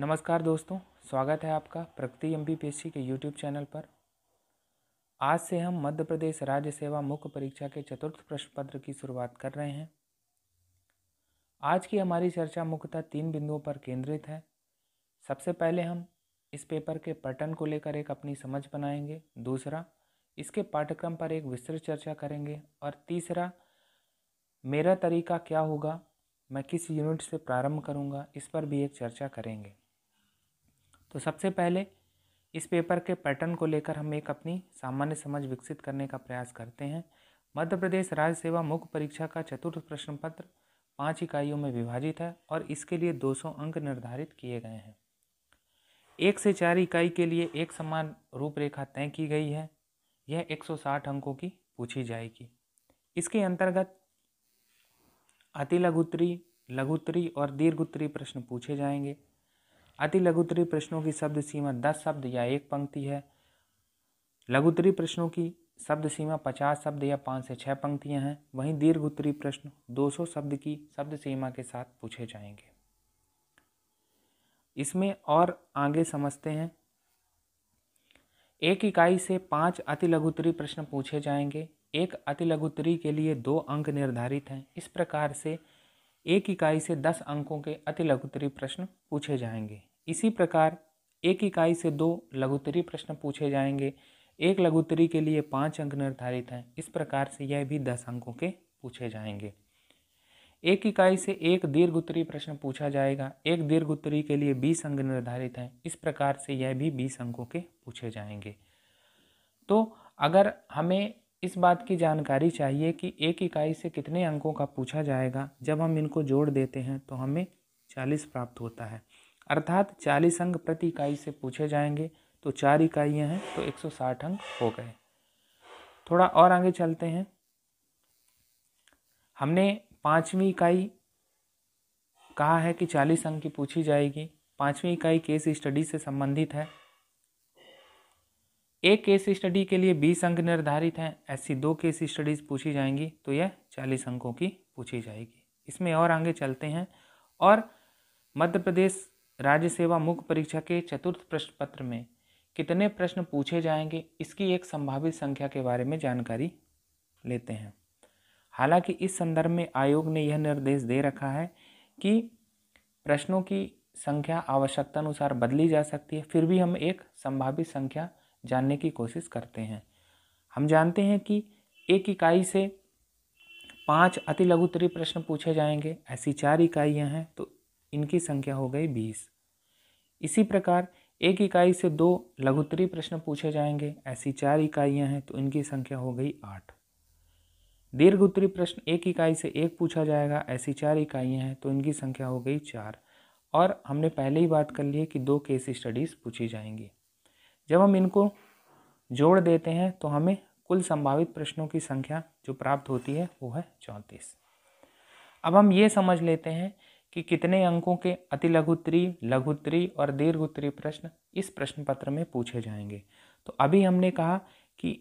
नमस्कार दोस्तों, स्वागत है आपका प्रगति एमपीपीएससी के यूट्यूब चैनल पर। आज से हम मध्य प्रदेश राज्य सेवा मुख्य परीक्षा के चतुर्थ प्रश्न पत्र की शुरुआत कर रहे हैं। आज की हमारी चर्चा मुख्यतः 3 बिंदुओं पर केंद्रित है। सबसे पहले हम इस पेपर के पैटर्न को लेकर एक अपनी समझ बनाएंगे। दूसरा, इसके पाठ्यक्रम पर एक विस्तृत चर्चा करेंगे। और तीसरा, मेरा तरीका क्या होगा, मैं किस यूनिट से प्रारंभ करूंगा, इस पर भी एक चर्चा करेंगे। तो सबसे पहले इस पेपर के पैटर्न को लेकर हम एक अपनी सामान्य समझ विकसित करने का प्रयास करते हैं। मध्य प्रदेश राज्य सेवा मुख्य परीक्षा का चतुर्थ प्रश्न पत्र 5 इकाइयों में विभाजित है और इसके लिए 200 अंक निर्धारित किए गए हैं। 1 से 4 इकाई के लिए एक समान रूपरेखा तय की गई है। यह 160 अंकों की पूछी जाएगी। इसके अंतर्गत अति लघुत्तरी, लघुत्तरी और दीर्घोत्तरी प्रश्न पूछे जाएंगे। अति लघुत्तरी प्रश्नों की शब्द सीमा 10 शब्द या 1 पंक्ति है। लघुत्तरी प्रश्नों की शब्द सीमा 50 शब्द या 5 से 6 पंक्तियां हैं। वहीं दीर्घोत्तरी प्रश्न 200 शब्द की शब्द सीमा के साथ पूछे जाएंगे। इसमें और आगे समझते हैं। 1 इकाई से 5 अति लघुत्तरी प्रश्न पूछे जाएंगे। एक अति लघुत्तरी के लिए 2 अंक निर्धारित हैं। इस प्रकार से 1 इकाई से 10 अंकों के अति लघुत्तरी प्रश्न पूछे जाएंगे। इसी प्रकार 1 इकाई से 2 लघुत्तरी प्रश्न पूछे जाएंगे। एक लघुत्तरी के लिए 5 अंक निर्धारित हैं। इस प्रकार से यह भी 10 अंकों के पूछे जाएंगे। 1 इकाई से 1 दीर्घोत्तरी प्रश्न पूछा जाएगा। एक दीर्घोत्तरी के लिए 20 अंक निर्धारित हैं। इस प्रकार से यह भी 20 अंकों के पूछे जाएंगे। तो अगर हमें इस बात की जानकारी चाहिए कि 1 इकाई से कितने अंकों का पूछा जाएगा, जब हम इनको जोड़ देते हैं तो हमें 40 प्राप्त होता है। अर्थात 40 अंक प्रति इकाई से पूछे जाएंगे। तो 4 इकाइयाँ हैं तो 160 अंक हो गए। थोड़ा और आगे चलते हैं। हमने 5वीं इकाई कहा है कि 40 अंक की पूछी जाएगी। 5वीं इकाई केस स्टडी से संबंधित है। एक केस स्टडी के लिए 20 अंक निर्धारित हैं। ऐसी 2 केस स्टडीज पूछी जाएंगी तो यह 40 अंकों की पूछी जाएगी। इसमें और आगे चलते हैं और मध्य प्रदेश राज्य सेवा मुख्य परीक्षा के चतुर्थ प्रश्न पत्र में कितने प्रश्न पूछे जाएंगे, इसकी एक संभावित संख्या के बारे में जानकारी लेते हैं। हालांकि इस संदर्भ में आयोग ने यह निर्देश दे रखा है कि प्रश्नों की संख्या आवश्यकता अनुसार बदली जा सकती है, फिर भी हम एक संभावित संख्या जानने की कोशिश करते हैं। हम जानते हैं कि 1 इकाई से 5 अति लघुत्तरी प्रश्न पूछे जाएंगे। ऐसी 4 इकाइयाँ हैं तो इनकी संख्या हो गई 20। इसी प्रकार 1 इकाई से 2 लघुत्तरी प्रश्न पूछे जाएंगे। ऐसी 4 इकाइयाँ हैं तो इनकी संख्या हो गई 8। दीर्घोत्तरी प्रश्न 1 इकाई से 1 पूछा जाएगा। ऐसी 4 इकाइयाँ हैं तो इनकी संख्या हो गई 4। और हमने पहले ही बात कर ली है कि 2 केस स्टडीज़ पूछी जाएंगी। जब हम इनको जोड़ देते हैं तो हमें कुल संभावित प्रश्नों की संख्या जो प्राप्त होती है वो है 34। अब हम ये समझ लेते हैं कि कितने अंकों के अति लघुत्तरी, लघुत्तरी और दीर्घोत्तरी प्रश्न इस प्रश्न पत्र में पूछे जाएंगे। तो अभी हमने कहा कि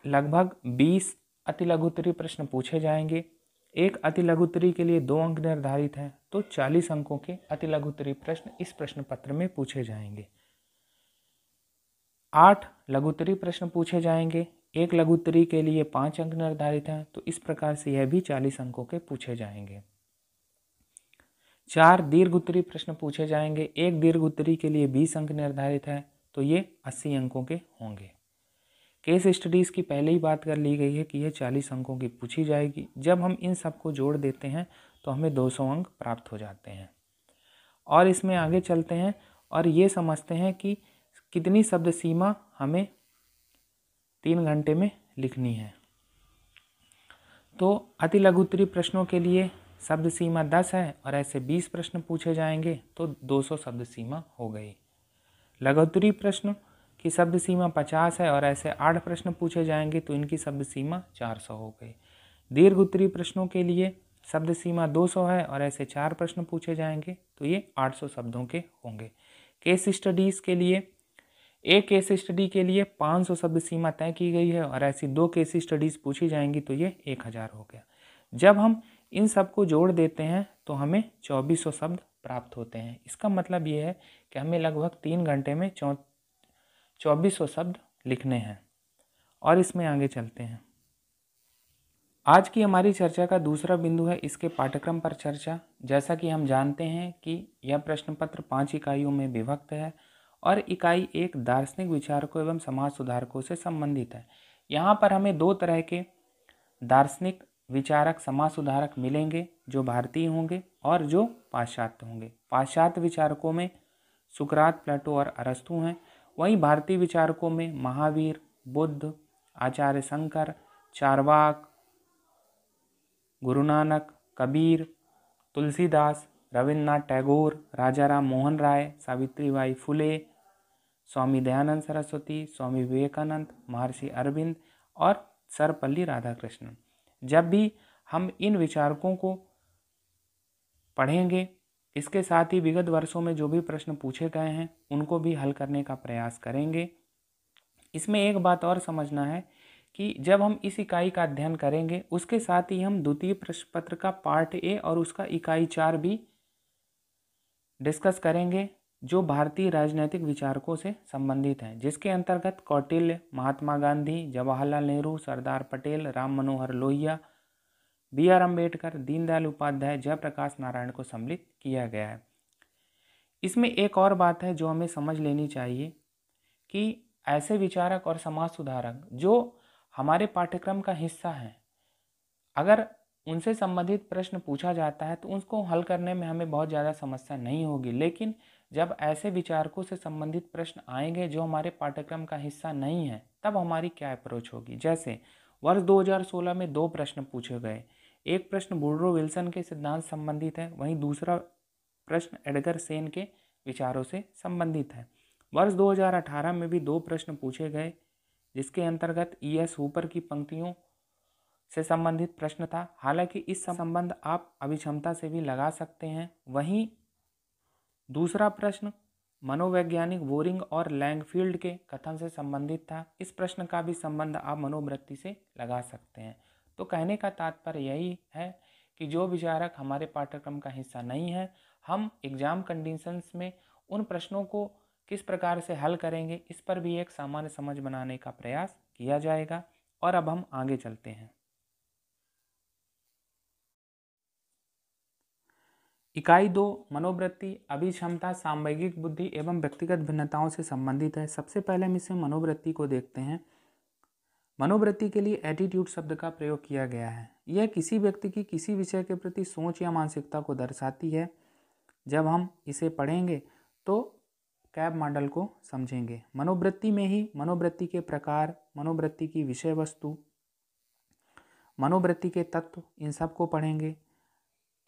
लगभग 20 अति लघुत्तरी प्रश्न पूछे जाएंगे। एक अति लघुत्तरी के लिए 2 अंक निर्धारित हैं तो 40 अंकों के अति लघुत्तरी प्रश्न इस प्रश्न पत्र में पूछे जाएंगे। 8 लघुत्तरी प्रश्न पूछे जाएंगे। एक लघुत्तरी के लिए 5 अंक निर्धारित हैं तो इस प्रकार से यह भी 40 अंकों के पूछे जाएंगे। 4 दीर्घोत्तरी प्रश्न पूछे जाएंगे। एक दीर्घोत्तरी के लिए 20 अंक निर्धारित है तो ये 80 अंकों के होंगे। केस स्टडीज़ की पहले ही बात कर ली गई है कि यह 40 अंकों की पूछी जाएगी। जब हम इन सबको जोड़ देते हैं तो हमें 200 अंक प्राप्त हो जाते हैं। और इसमें आगे चलते हैं और ये समझते हैं कि कितनी शब्द सीमा हमें 3 घंटे में लिखनी है। तो अति लघुत्तरी प्रश्नों के लिए शब्द सीमा 10 है और ऐसे 20 प्रश्न पूछे जाएंगे तो 200 शब्द सीमा हो गई। लघुत्तरी प्रश्न की शब्द सीमा 50 है और ऐसे 8 प्रश्न पूछे जाएंगे तो इनकी शब्द सीमा 400 हो गई। दीर्घोत्तरी प्रश्नों के लिए शब्द सीमा 200 है और ऐसे 4 प्रश्न पूछे जाएंगे तो ये 800 शब्दों के होंगे। केस स्टडीज़ के लिए एक केस स्टडी के लिए 500 शब्द सीमा तय की गई है और ऐसी 2 केस स्टडीज़ पूछी जाएंगी तो ये 1000 हो गया। जब हम इन सब को जोड़ देते हैं तो हमें 2400 शब्द प्राप्त होते हैं। इसका मतलब ये है कि हमें लगभग 3 घंटे में 2400 शब्द लिखने हैं। और इसमें आगे चलते हैं। आज की हमारी चर्चा का दूसरा बिंदु है इसके पाठ्यक्रम पर चर्चा। जैसा कि हम जानते हैं कि यह प्रश्न पत्र 5 इकाइयों में विभक्त है और इकाई 1 दार्शनिक विचारकों एवं समाज सुधारकों से संबंधित है। यहाँ पर हमें 2 तरह के दार्शनिक विचारक समाज सुधारक मिलेंगे, जो भारतीय होंगे और जो पाश्चात्य होंगे। पाश्चात्य विचारकों में सुकरात, प्लेटो और अरस्तु हैं। वहीं भारतीय विचारकों में महावीर, बुद्ध, आचार्य शंकर, चारवाक, गुरु नानक, कबीर, तुलसीदास, रविन्द्रनाथ टैगोर, राजा राम मोहन राय, सावित्रीबाई फुले, स्वामी दयानंद सरस्वती, स्वामी विवेकानंद, महर्षि अरविंद और सर्वपल्ली राधाकृष्णन। जब भी हम इन विचारकों को पढ़ेंगे, इसके साथ ही विगत वर्षों में जो भी प्रश्न पूछे गए हैं उनको भी हल करने का प्रयास करेंगे। इसमें एक बात और समझना है कि जब हम इस इकाई का अध्ययन करेंगे उसके साथ ही हम द्वितीय प्रश्न पत्र का पार्ट ए और उसका इकाई 4 भी डिस्कस करेंगे, जो भारतीय राजनीतिक विचारकों से संबंधित हैं, जिसके अंतर्गत कौटिल्य, महात्मा गांधी, जवाहरलाल नेहरू, सरदार पटेल, राम मनोहर लोहिया, BR अम्बेडकर, दीनदयाल उपाध्याय, जयप्रकाश नारायण को सम्मिलित किया गया है। इसमें एक और बात है जो हमें समझ लेनी चाहिए कि ऐसे विचारक और समाज सुधारक जो हमारे पाठ्यक्रम का हिस्सा हैं, अगर उनसे संबंधित प्रश्न पूछा जाता है तो उसको हल करने में हमें बहुत ज़्यादा समस्या नहीं होगी। लेकिन जब ऐसे विचारकों से संबंधित प्रश्न आएंगे जो हमारे पाठ्यक्रम का हिस्सा नहीं है, तब हमारी क्या अप्रोच होगी। जैसे वर्ष 2016 में 2 प्रश्न पूछे गए। एक प्रश्न वुडरो विल्सन के सिद्धांत संबंधित है, वहीं दूसरा प्रश्न एडगर सेन के विचारों से संबंधित है। वर्ष 2018 में भी 2 प्रश्न पूछे गए, जिसके अंतर्गत ES हूपर की पंक्तियों से संबंधित प्रश्न था। हालांकि इस संबंध आप अभिक्षमता से भी लगा सकते हैं। वहीं दूसरा प्रश्न मनोवैज्ञानिक बोरिंग और लैंगफील्ड के कथन से संबंधित था। इस प्रश्न का भी संबंध आप मनोवृत्ति से लगा सकते हैं। तो कहने का तात्पर्य यही है कि जो विचारक हमारे पाठ्यक्रम का हिस्सा नहीं है, हम एग्जाम कंडीशंस में उन प्रश्नों को किस प्रकार से हल करेंगे, इस पर भी एक सामान्य समझ बनाने का प्रयास किया जाएगा। और अब हम आगे चलते हैं। इकाई 2 मनोवृत्ति, अभिक्षमता, सामयिक बुद्धि एवं व्यक्तिगत भिन्नताओं से संबंधित है। सबसे पहले हम इसमें मनोवृत्ति को देखते हैं। मनोवृत्ति के लिए एटीट्यूड शब्द का प्रयोग किया गया है। यह किसी व्यक्ति की किसी विषय के प्रति सोच या मानसिकता को दर्शाती है। जब हम इसे पढ़ेंगे तो कैब मॉडल को समझेंगे। मनोवृत्ति में ही मनोवृत्ति के प्रकार, मनोवृत्ति की विषय वस्तु, मनोवृत्ति के तत्व, इन सब को पढ़ेंगे।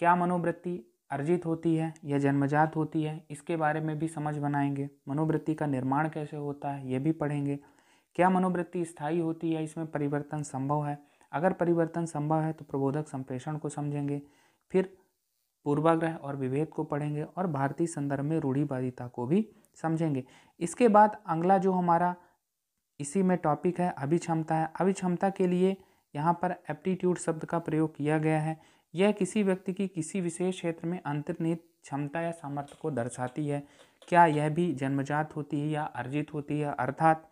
क्या मनोवृत्ति अर्जित होती है या जन्मजात होती है, इसके बारे में भी समझ बनाएंगे। मनोवृत्ति का निर्माण कैसे होता है, ये भी पढ़ेंगे। क्या मनोवृत्ति स्थायी होती है, इसमें परिवर्तन संभव है? अगर परिवर्तन संभव है तो प्रबोधक संप्रेषण को समझेंगे। फिर पूर्वाग्रह और विभेद को पढ़ेंगे और भारतीय संदर्भ में रूढ़िवादिता को भी समझेंगे। इसके बाद अगला जो हमारा इसी में टॉपिक है अभिक्षमता है। अभिक्षमता के लिए यहाँ पर एप्टीट्यूड शब्द का प्रयोग किया गया है। यह किसी व्यक्ति की किसी विशेष क्षेत्र में अंतर्निहित क्षमता या सामर्थ्य को दर्शाती है। क्या यह भी जन्मजात होती है या अर्जित होती है, अर्थात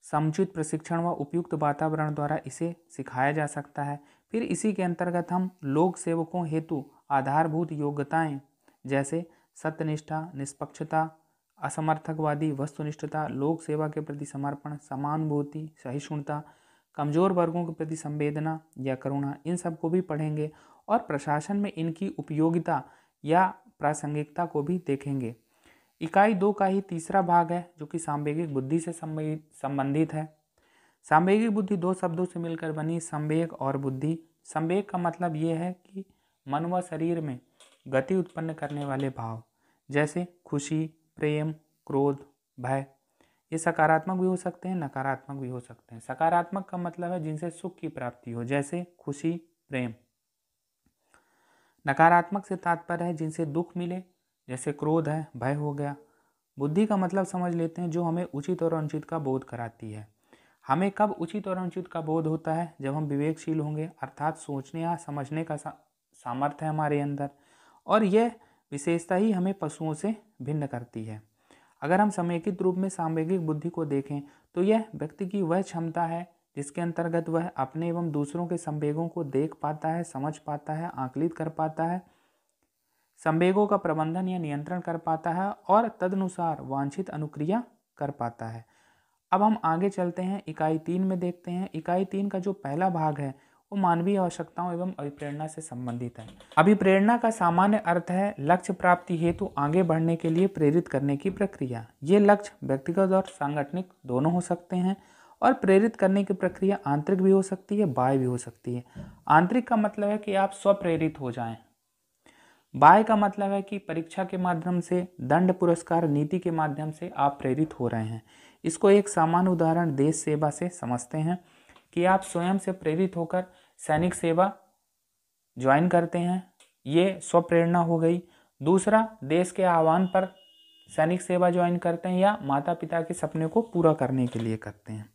समुचित प्रशिक्षण व उपयुक्त वातावरण द्वारा इसे सिखाया जा सकता है। फिर इसी के अंतर्गत हम लोक सेवकों हेतु आधारभूत योग्यताएं जैसे सत्यनिष्ठा, निष्पक्षता, असमर्थकवादी, वस्तुनिष्ठता, लोक सेवा के प्रति समर्पण, समानुभूति, सहिष्णुता, कमजोर वर्गों के प्रति संवेदना या करुणा, इन सब को भी पढ़ेंगे और प्रशासन में इनकी उपयोगिता या प्रासंगिकता को भी देखेंगे। इकाई 2 का ही तीसरा भाग है जो कि सांवेगिक बुद्धि से संबंधित है। सांवेगिक बुद्धि 2 शब्दों से मिलकर बनी, संवेग और बुद्धि। संवेग का मतलब ये है कि मन व शरीर में गति उत्पन्न करने वाले भाव, जैसे खुशी, प्रेम, क्रोध, भय। ये सकारात्मक भी हो सकते हैं, नकारात्मक भी हो सकते हैं। सकारात्मक का मतलब है जिनसे सुख की प्राप्ति हो, जैसे खुशी, प्रेम। नकारात्मक से तात्पर्य है जिनसे दुख मिले, जैसे क्रोध है, भय हो गया। बुद्धि का मतलब समझ लेते हैं जो हमें उचित और अनुचित का बोध कराती है। हमें कब उचित और अनुचित का बोध होता है? जब हम विवेकशील होंगे, अर्थात सोचने या समझने का सामर्थ्य है हमारे अंदर। और यह विशेषता ही हमें पशुओं से भिन्न करती है। अगर हम समेकित रूप में सांवेगिक बुद्धि को देखें तो यह व्यक्ति की वह क्षमता है जिसके अंतर्गत वह अपने एवं दूसरों के संवेगों को देख पाता है, समझ पाता है, आकलित कर पाता है, संवेगों का प्रबंधन या नियंत्रण कर पाता है और तदनुसार वांछित अनुक्रिया कर पाता है। अब हम आगे चलते हैं, इकाई 3 में देखते हैं। इकाई 3 का जो पहला भाग है वो मानवीय आवश्यकताओं एवं अभिप्रेरणा से संबंधित है। अभिप्रेरणा का सामान्य अर्थ है लक्ष्य प्राप्ति हेतु आगे बढ़ने के लिए प्रेरित करने की प्रक्रिया। ये लक्ष्य व्यक्तिगत और सांगठनिक दोनों हो सकते हैं और प्रेरित करने की प्रक्रिया आंतरिक भी हो सकती है, बाह्य भी हो सकती है। आंतरिक का मतलब है कि आप स्वप्रेरित हो जाएं। बाह्य का मतलब है कि परीक्षा के माध्यम से, दंड पुरस्कार नीति के माध्यम से आप प्रेरित हो रहे हैं। इसको एक सामान्य उदाहरण देश सेवा से समझते हैं कि आप स्वयं से प्रेरित होकर सैनिक सेवा ज्वाइन करते हैं, ये स्वप्रेरणा हो गई। दूसरा, देश के आह्वान पर सैनिक सेवा ज्वाइन करते हैं या माता पिता के सपने को पूरा करने के लिए करते हैं।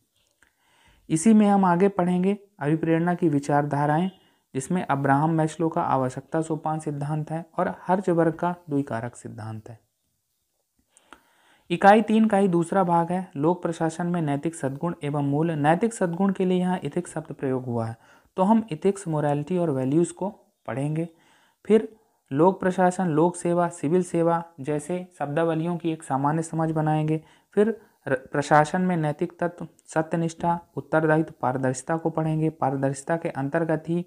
इसी में हम आगे पढ़ेंगे अभिप्रेरणा की विचारधाराएं, जिसमें अब्राहम मैस्लो का आवश्यकता सोपान सिद्धांत है और हर्ज़बर्ग का द्विकारक सिद्धांत है। इकाई 3 का ही दूसरा भाग है लोक प्रशासन में नैतिक सद्गुण एवं मूल्य। नैतिक सद्गुण के लिए यहाँ इथिक्स शब्द प्रयोग हुआ है, तो हम इथिक्स, मोरालिटी और वैल्यूज़ को पढ़ेंगे। फिर लोक प्रशासन, लोक सेवा, सिविल सेवा जैसे शब्दावलियों की एक सामान्य समझ बनाएंगे। फिर प्रशासन में नैतिक तत्व, सत्यनिष्ठा, उत्तरदायित्व, पारदर्शिता को पढ़ेंगे। पारदर्शिता के अंतर्गत ही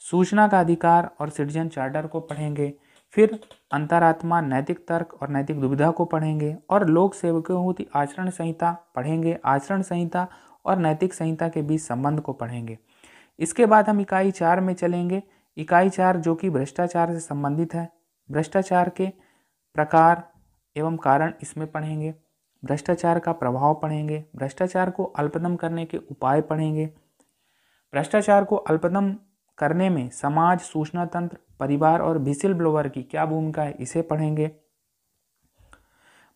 सूचना का अधिकार और सिटीजन चार्टर को पढ़ेंगे। फिर अंतरात्मा, नैतिक तर्क और नैतिक दुविधा को पढ़ेंगे और लोक सेवकों की आचरण संहिता पढ़ेंगे। आचरण संहिता और नैतिक संहिता के बीच संबंध को पढ़ेंगे। इसके बाद हम इकाई 4 में चलेंगे। इकाई 4 जो कि भ्रष्टाचार से संबंधित है, भ्रष्टाचार के प्रकार एवं कारण इसमें पढ़ेंगे। भ्रष्टाचार का प्रभाव पढ़ेंगे। भ्रष्टाचार को अल्पदम करने के उपाय पढ़ेंगे। भ्रष्टाचार को अल्पदम करने में समाज, सूचना तंत्र, परिवार और व्हिसिल ब्लोअर की क्या भूमिका है, इसे पढ़ेंगे।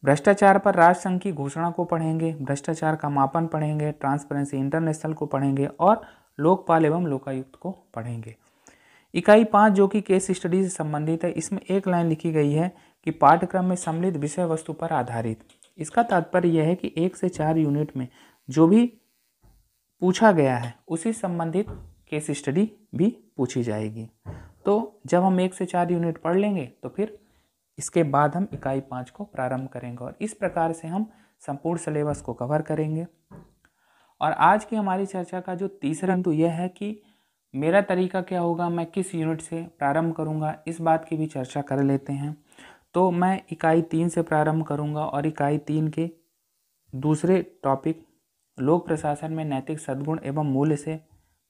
भ्रष्टाचार पर राष्ट्रसंघ की घोषणा को पढ़ेंगे। भ्रष्टाचार का मापन पढ़ेंगे। ट्रांसपेरेंसी इंटरनेशनल को पढ़ेंगे और लोकपाल एवं लोकायुक्त को पढ़ेंगे। इकाई 5 जो कि केस स्टडी से संबंधित है, इसमें एक लाइन लिखी गई है कि पाठ्यक्रम में सम्मिलित विषय वस्तु पर आधारित। इसका तात्पर्य यह है कि 1 से 4 यूनिट में जो भी पूछा गया है उसी संबंधित केस स्टडी भी पूछी जाएगी। तो जब हम 1 से 4 यूनिट पढ़ लेंगे तो फिर इसके बाद हम इकाई 5 को प्रारंभ करेंगे और इस प्रकार से हम संपूर्ण सिलेबस को कवर करेंगे। और आज की हमारी चर्चा का जो तीसरा बिंदु यह है कि मेरा तरीका क्या होगा, मैं किस यूनिट से प्रारंभ करूंगा, इस बात की भी चर्चा कर लेते हैं। तो मैं इकाई 3 से प्रारंभ करूंगा और इकाई 3 के दूसरे टॉपिक लोक प्रशासन में नैतिक सद्गुण एवं मूल्य से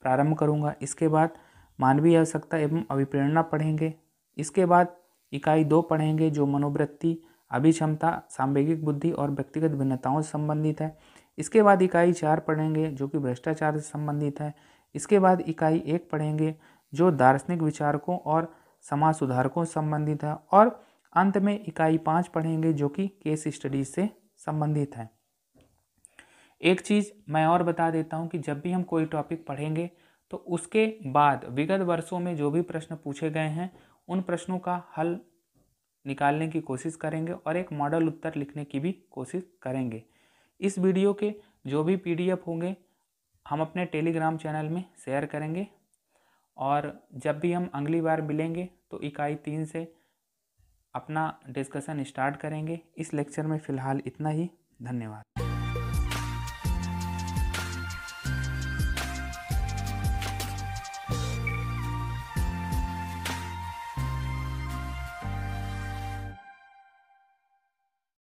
प्रारंभ करूंगा। इसके बाद मानवीय आवश्यकता एवं अभिप्रेरणा पढ़ेंगे। इसके बाद इकाई 2 पढ़ेंगे जो मनोवृत्ति, अभिक्षमता, सांवेगिक बुद्धि और व्यक्तिगत भिन्नताओं से संबंधित है। इसके बाद इकाई 4 पढ़ेंगे जो कि भ्रष्टाचार से संबंधित है। इसके बाद इकाई 1 पढ़ेंगे जो दार्शनिक विचारकों और समाज सुधारकों से संबंधित है और अंत में इकाई 5 पढ़ेंगे जो कि केस स्टडीज से संबंधित है। एक चीज़ मैं और बता देता हूँ कि जब भी हम कोई टॉपिक पढ़ेंगे तो उसके बाद विगत वर्षों में जो भी प्रश्न पूछे गए हैं उन प्रश्नों का हल निकालने की कोशिश करेंगे और एक मॉडल उत्तर लिखने की भी कोशिश करेंगे। इस वीडियो के जो भी PDF होंगे हम अपने टेलीग्राम चैनल में शेयर करेंगे और जब भी हम अगली बार मिलेंगे तो इकाई 3 से अपना डिस्कशन स्टार्ट करेंगे। इस लेक्चर में फ़िलहाल इतना ही। धन्यवाद।